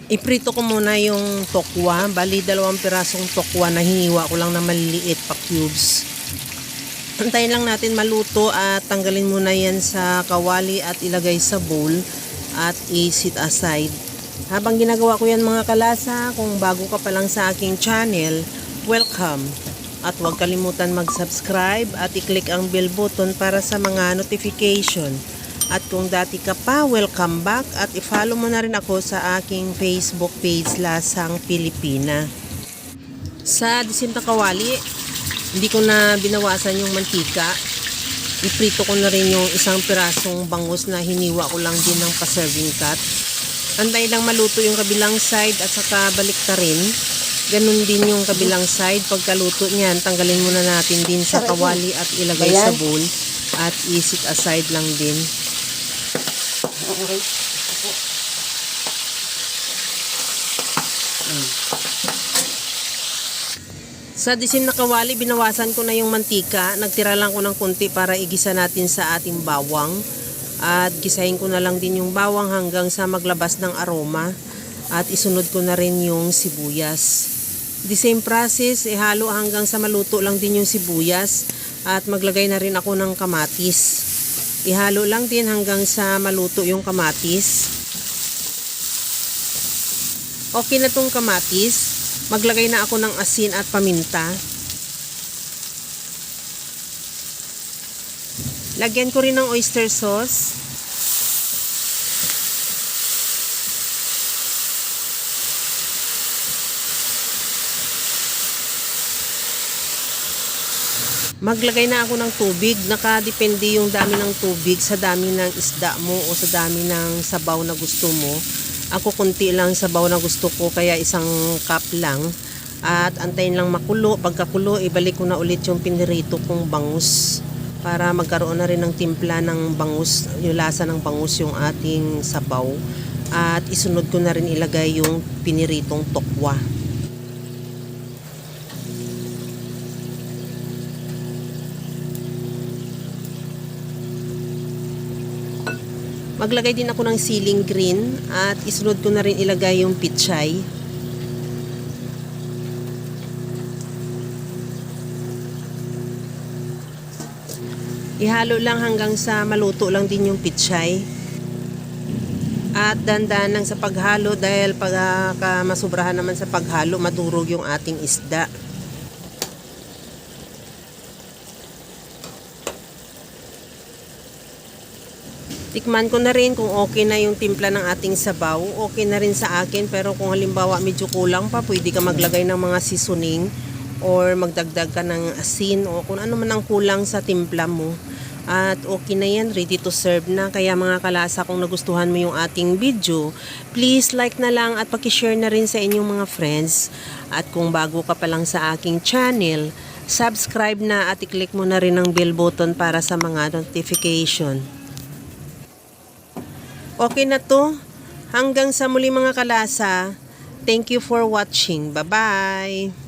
Iprito ko muna yung tokwa. Bali, 2 pirasong tokwa na hiniwa ko lang na maliliit pa cubes. Antayin lang natin maluto at tanggalin muna yan sa kawali at ilagay sa bowl at i-set aside. Habang ginagawa ko yan mga kalasa, kung bago ka pa lang sa aking channel, welcome. At huwag kalimutan mag-subscribe at i-click ang bell button para sa mga notification. At kung dati ka pa, welcome back at i-follow mo na rin ako sa aking Facebook page Lasang Pilipina. Sa disim na kawali, hindi ko na binawasan yung mantika. Iprito ko na rin yung 1 pirasong bangus na hiniwa ko lang din ng pa-serving cut. Antay lang maluto yung kabilang side at saka balik ta rin. Ganun din yung kabilang side. Pagkaluto niyan, tanggalin muna natin din sa kawali at ilagay sa bowl at i-set aside lang din. Okay. Sa disim na kawali, binawasan ko na yung mantika. Nagtira lang ko ng konti para igisa natin sa ating bawang. At gisahin ko na lang din yung bawang hanggang sa maglabas ng aroma. At isunod ko na rin yung sibuyas. The same process, ihalo hanggang sa maluto lang din yung sibuyas. At maglagay na rin ako ng kamatis. Ihalo lang din hanggang sa maluto yung kamatis. Okay na tong kamatis. Maglagay na ako ng asin at paminta. Lagyan ko rin ng oyster sauce. Maglagay na ako ng tubig. Nakadepende yung dami ng tubig sa dami ng isda mo o sa dami ng sabaw na gusto mo. Ako konti lang sabaw na gusto ko, kaya 1 cup lang. At antayin lang makulo. Pagkakulo, ibalik ko na ulit yung pinirito kong bangus para magkaroon na rin ng timpla ng bangus, yung lasa ng bangus yung ating sabaw. At isunod ko na rin ilagay yung piniritong tokwa. Maglagay din ako ng siling green at isunod ko na rin ilagay yung pichay. Ihalo lang hanggang sa maluto lang din yung pichay. At dandan lang sa paghalo dahil pag masubrahan naman sa paghalo, madurog yung ating isda. Tikman ko na rin kung okay na yung timpla ng ating sabaw. Okay na rin sa akin, pero kung halimbawa medyo kulang pa, pwede ka maglagay ng mga seasoning or magdagdag ka ng asin o kung ano man ang kulang sa timpla mo. At okay na yan, ready to serve na. Kaya mga kalasa, kung nagustuhan mo yung ating video, please like na lang at pakishare na rin sa inyong mga friends. At kung bago ka pa lang sa aking channel, subscribe na at i-click mo na rin ang bell button para sa mga notification. Okay na to. Hanggang sa muli mga kalasa. Thank you for watching. Bye-bye.